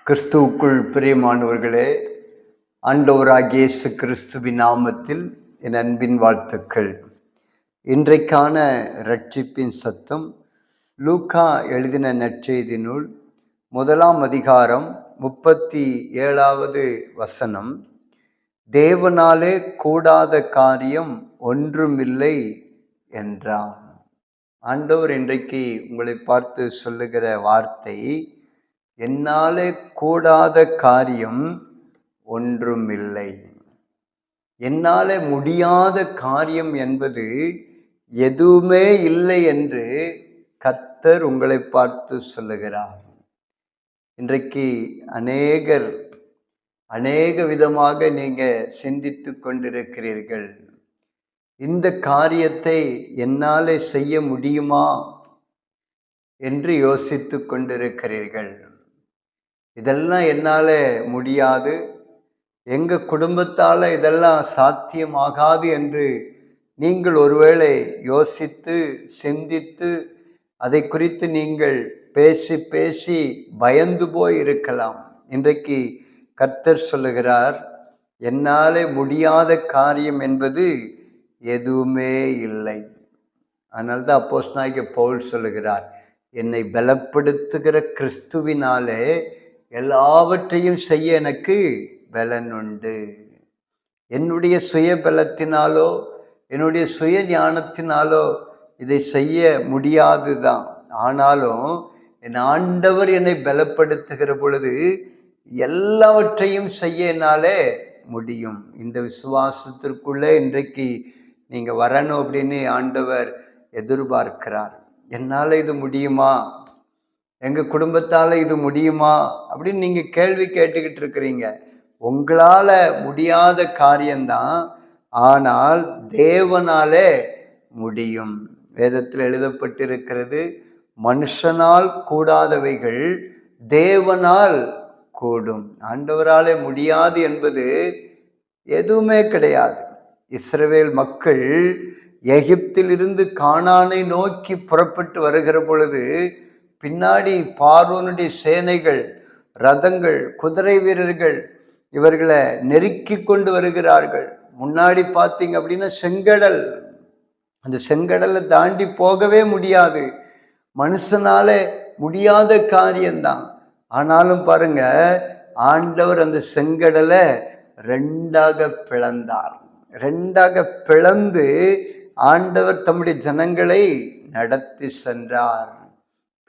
கிறிஸ்துவுக்குள் பிரியமானவர்களே, ஆண்டவராகிய இயேசு கிறிஸ்துவின் நாமத்தில் என் அன்பின் வாழ்த்துக்கள். இன்றைக்கான இரட்சிப்பின் சத்தம் லூக்கா எழுதின நற்செய்தி நூல் 1ஆம் அதிகாரம் 37வது வசனம். தேவனாலே கூடாத காரியம் ஒன்றுமில்லை என்றார். ஆண்டவர் இன்றைக்கு உங்களை பார்த்து சொல்லுகிற வார்த்தை, என்னாலே கூடாத காரியம் ஒன்றுமில்லை. என்னாலே முடியாத காரியம் என்பது எதுவுமே இல்லை என்று கர்த்தர் உங்களை பார்த்து சொல்லுகிறார். இன்றைக்கு அநேக விதமாக நீங்க சிந்தித்து கொண்டிருக்கிறீர்கள். இந்த காரியத்தை என்னாலே செய்ய முடியுமா என்று யோசித்து கொண்டிருக்கிறீர்கள். இதெல்லாம் என்னால முடியாது, எங்க குடும்பத்தால இதெல்லாம் சாத்தியமாகாது என்று நீங்கள் ஒருவேளை யோசித்து சிந்தித்து அதை குறித்து நீங்கள் பேசி பேசி பயந்து போய் இருக்கலாம். இன்றைக்கு கர்த்தர் சொல்லுகிறார், என்னாலே முடியாத காரியம் என்பது எதுவுமே இல்லை. அதனால்தான் அப்போஸ்தலனாகிய பவுல் சொல்லுகிறார், என்னை பலப்படுத்துகிற கிறிஸ்துவினாலே எல்லாவற்றையும் செய்ய எனக்கு பலன் உண்டு. என்னுடைய சுய பலத்தினாலோ என்னுடைய சுய ஞானத்தினாலோ இதை செய்ய முடியாதுதான். ஆனாலும் என் ஆண்டவர் என்னை பலப்படுத்துகிற பொழுது எல்லாவற்றையும் செய்ய என்னாலே முடியும். இந்த விசுவாசத்திற்குள்ளே இன்றைக்கு நீங்க வரணும் அப்படின்னு ஆண்டவர் எதிர்பார்க்கிறார். என்னால இது முடியுமா, எங்க குடும்பத்தால இது முடியுமா அப்படின்னு நீங்க கேள்வி கேட்டுக்கிட்டு இருக்கிறீங்க. உங்களால முடியாத காரியம்தான், ஆனால் தேவனாலே முடியும். வேதத்தில் எழுதப்பட்டிருக்கிறது, மனுஷனால் கூடாதவைகள் தேவனால் கூடும். ஆண்டவராலே முடியாது என்பது எதுவுமே கிடையாது. இஸ்ரவேல் மக்கள் எகிப்திலிருந்து கானானை நோக்கி புறப்பட்டு வருகிற பொழுது பின்னாடி பார்வோனுடைய சேனைகள், ரதங்கள், குதிரை வீரர்கள் இவர்களை நெருக்கி கொண்டு வருகிறார்கள். முன்னாடி பார்த்தீங்க அப்படின்னா செங்கடல், அந்த செங்கடலை தாண்டி போகவே முடியாது. மனுஷனால முடியாத காரியம்தான். ஆனாலும் பாருங்க, ஆண்டவர் அந்த செங்கடலை ரெண்டாக பிளந்தார். ரெண்டாக பிளந்து ஆண்டவர் தம்முடைய ஜனங்களை நடத்தி சென்றார்.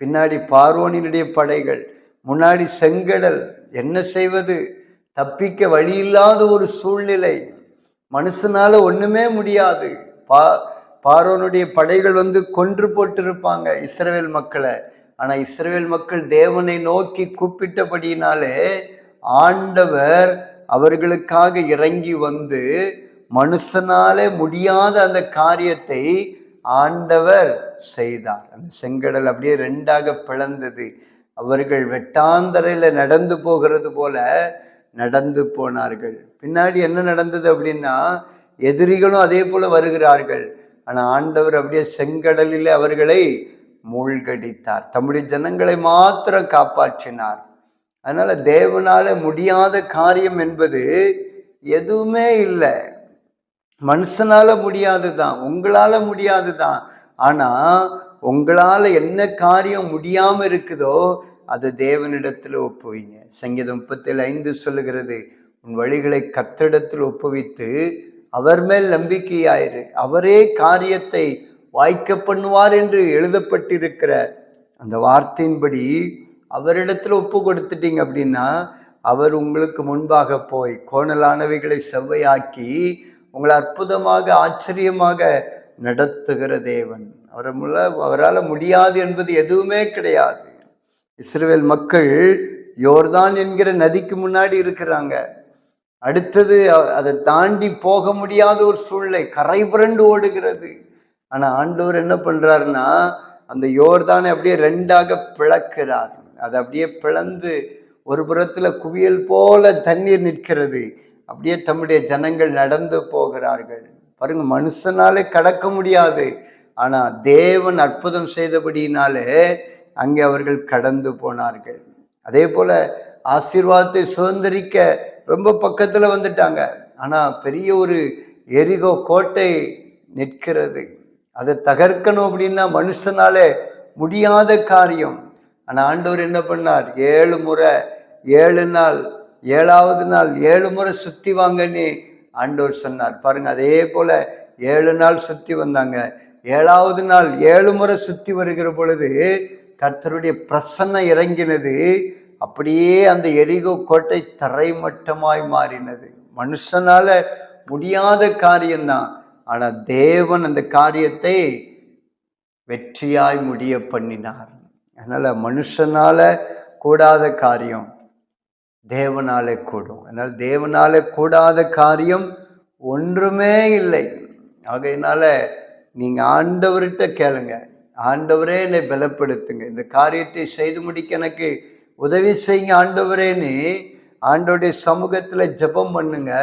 பின்னாடி பார்வோனினுடைய படைகள், முன்னாடி செங்கடல். என்ன செய்வது? தப்பிக்க வழி இல்லாத ஒரு சூழ்நிலை. மனுஷனால ஒண்ணுமே முடியாது. பார்வோனுடைய படைகள் வந்து கொன்று போட்டிருப்பாங்க இஸ்ரவேல் மக்களை. ஆனா இஸ்ரவேல் மக்கள் தேவனை நோக்கி கூப்பிட்டபடியினாலே ஆண்டவர் அவர்களுக்காக இறங்கி வந்து மனுஷனாலே முடியாத அந்த காரியத்தை ஆண்டவர் செய்தார். அந்த செங்கடல் அப்படியே ரெண்டாக பிளந்தது. அவர்கள் வெட்டாந்தரையில நடந்து போகிறது போல நடந்து போனார்கள். பின்னாடி என்ன நடந்தது அப்படின்னா, எதிரிகளும் அதே போல வருகிறார்கள். ஆனா ஆண்டவர் அப்படியே செங்கடலில் அவர்களை மூழ்கடித்தார். தம்முடைய ஜனங்களை மாத்திரம் காப்பாற்றினார். அதனால தேவனால முடியாத காரியம் என்பது எதுவுமே இல்லை. மனுஷனால முடியாதுதான், உங்களால முடியாதுதான். ஆனா உங்களால என்ன காரியம் முடியாம இருக்குதோ அது தேவனிடத்துல ஒப்புவீங்க. சங்கீதம் 37:5 சொல்லுகிறது, உன் வழிகளை கர்த்தரிடத்தில் ஒப்புவித்து அவர் மேல் நம்பிக்கையாயிரு, அவரே காரியத்தை வாய்க்க பண்ணுவார் என்று எழுதப்பட்டிருக்கிற அந்த வார்த்தையின்படி அவரிடத்துல ஒப்பு கொடுத்துட்டீங்க அப்படின்னா அவர் உங்களுக்கு முன்பாக போய் கோணலானவைகளை செவ்வையாக்கி உங்களை அற்புதமாக ஆச்சரியமாக நடத்துகிற தேவன். அவரால் முடியாது என்பது எதுவுமே கிடையாது. இஸ்ரவேல் மக்கள் யோர்தான் என்கிற நதிக்கு முன்னாடி இருக்கிறாங்க. அடுத்தது அதை தாண்டி போக முடியாத ஒரு சூழ்நிலை, கரை புரண்டு ஓடுகிறது. ஆனா ஆண்டவர் என்ன பண்றாருன்னா, அந்த யோர்தானை அப்படியே ரெண்டாக பிளக்கிறார். அதை அப்படியே பிளந்து ஒரு புறத்துல குவியல் போல தண்ணீர் நிற்கிறது. அப்படியே தம்முடைய ஜனங்கள் நடந்து போகிறார்கள். பாருங்க, மனுஷனாலே கடக்க முடியாது. ஆனா தேவன் அற்புதம் செய்தபடியினாலே அங்கே அவர்கள் கடந்து போனார்கள். அதே போல ஆசீர்வாதத்தை சுதந்திரிக்க ரொம்ப பக்கத்துல வந்துட்டாங்க. ஆனா பெரிய ஒரு எரிகோ கோட்டை நிற்கிறது. அதை தகர்க்கணும் அப்படின்னா மனுஷனாலே முடியாத காரியம். ஆனா ஆண்டவர் என்ன பண்ணார்? 7 முறை 7 நாள் 7வது நாள் 7 முறை சுத்தி வாங்கன்னு ஆண்டவர் சொன்னார். பாருங்க, அதே போல 7 நாள் சுத்தி வந்தாங்க. 7வது நாள் 7 முறை சுத்தி வருகிற பொழுது கர்த்தருடைய பிரசன்னம் இறங்கினது. அப்படியே அந்த எரிகோ கோட்டை தரைமட்டமாய் மாறினது. மனுஷனால முடியாத காரியம்தான். ஆனா தேவன் அந்த காரியத்தை வெற்றியாய் முடிய பண்ணினார். அதனால மனுஷனால கூடாத காரியம் தேவனாலே கூடும். அதனால தேவனாலே கூடாத காரியம் ஒன்றுமே இல்லை. ஆகையினால நீங்க ஆண்டவர்கிட்ட கேளுங்க, ஆண்டவரே என்னை பலப்படுத்துங்க, இந்த காரியத்தை செய்து முடிக்க எனக்கு உதவி செய்யுங்க ஆண்டவரேன்னு ஆண்டவருடைய சமூகத்துல ஜெபம் பண்ணுங்க.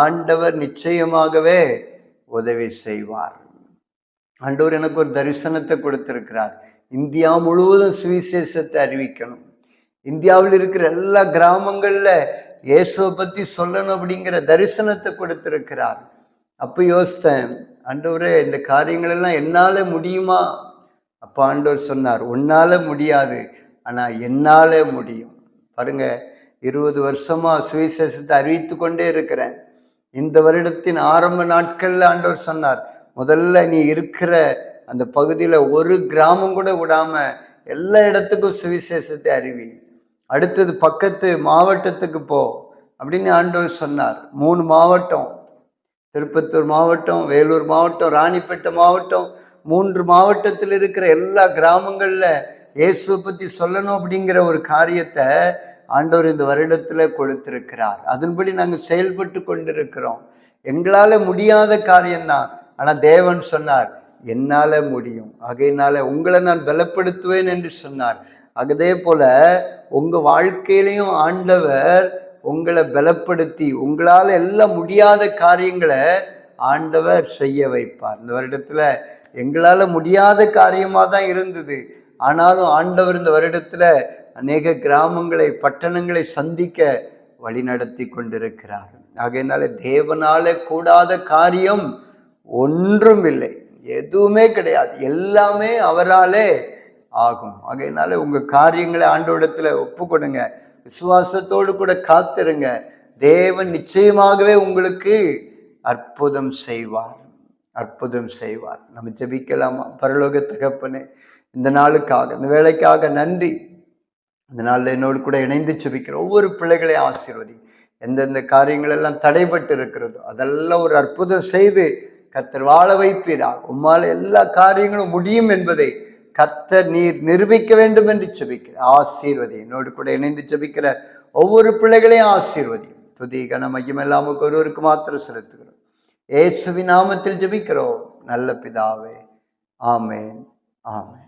ஆண்டவர் நிச்சயமாகவே உதவி செய்வார். ஆண்டவர் எனக்கு ஒரு தரிசனத்தை கொடுத்திருக்கிறார். இந்தியா முழுவதும் சுவிசேஷத்தை அறிவிக்கணும், இந்தியாவில் இருக்கிற எல்லா கிராமங்கள்ல இயேசுவை பத்தி சொல்லணும் அப்படிங்கிற தரிசனத்தை கொடுத்திருக்கிறார். அப்ப யோசித்தேன், ஆண்டவரே இந்த காரியங்கள் எல்லாம் என்னால முடியுமா? அப்ப ஆண்டவர் சொன்னார், உன்னால முடியாது, ஆனா என்னால முடியும். பாருங்க, 20 வருஷமா சுவிசேஷத்தை அறிவித்து கொண்டே இருக்கிறேன். இந்த வருடத்தின் ஆரம்ப நாட்கள்ல ஆண்டவர் சொன்னார், முதல்ல நீ இருக்கிற அந்த பகுதியில ஒரு கிராமம் கூட விடாம எல்லா இடத்துக்கும் சுவிசேஷத்தை அறிவி, அடுத்தது பக்கத்து மாவட்டத்துக்கு போ அப்படின்னு ஆண்டவர் சொன்னார். 3 மாவட்டம், திருப்பத்தூர் மாவட்டம், வேலூர் மாவட்டம், ராணிப்பேட்டை மாவட்டம், 3 மாவட்டத்தில் இருக்கிற எல்லா கிராமங்கள்ல இயேசுவை பத்தி சொல்லணும் அப்படிங்கிற ஒரு காரியத்தை ஆண்டவர் இந்த வருடத்துல கொடுத்திருக்கிறார். அதன்படி நாங்கள் செயல்பட்டு கொண்டிருக்கிறோம். எங்களால முடியாத காரியம்தான், ஆனா தேவன் சொன்னார் என்னால முடியும், ஆகையினால உங்களை நான் பலப்படுத்துவேன் என்று சொன்னார். அதே போல உங்க வாழ்க்கையிலையும் ஆண்டவர் உங்களை பலப்படுத்தி உங்களால எல்லாம் முடியாத காரியங்களை ஆண்டவர் செய்ய வைப்பார். இந்த வருடத்துல எங்களால முடியாத காரியமா தான் இருந்தது, ஆனாலும் ஆண்டவர் இந்த வருடத்துல அநேக கிராமங்களை பட்டணங்களை சந்திக்க வழி நடத்தி கொண்டிருக்கிறார். ஆகையினால தேவனால கூடாத காரியம் ஒன்றும் இல்லை, எதுவுமே கிடையாது, எல்லாமே அவராலே ஆகும். ஆகையினால உங்க காரியங்களை ஆண்டவரிடத்துல ஒப்பு கொடுங்க, விசுவாசத்தோடு கூட காத்திருங்க. தேவன் நிச்சயமாகவே உங்களுக்கு அற்புதம் செய்வார், அற்புதம் செய்வார். நம்ம ஜெபிக்கலாமா? பரலோக தகப்பனே, இந்த நாளுக்காக இந்த வேலைக்காக நன்றி. இந்த நாளில் என்னோடு கூட இணைந்து ஜெபிக்கிற ஒவ்வொரு பிள்ளைகளையும் ஆசீர்வதி. எந்தெந்த காரியங்கள் எல்லாம் தடைபட்டு இருக்கிறதோ அதெல்லாம் ஒரு அற்புதம் செய்து கர்த்தர் வாழ வைப்பீரா. உம்மால எல்லா காரியங்களும் முடியும் என்பதை கர்த்தர் நீர் நிரூபிக்க வேண்டும் என்று ஜெபிக்கிற ஆசீர்வதி. என்னோடு கூட இணைந்து ஜெபிக்கிற ஒவ்வொரு பிள்ளைகளையும் ஆசீர்வதி. துதி கன மகிமை எல்லாம் ஒருவருக்கு மாத்திரம் செலுத்துகிறோம். இயேசுவின் நாமத்தில் ஜெபிக்கிறோம் நல்ல பிதாவே, ஆமென், ஆமென்.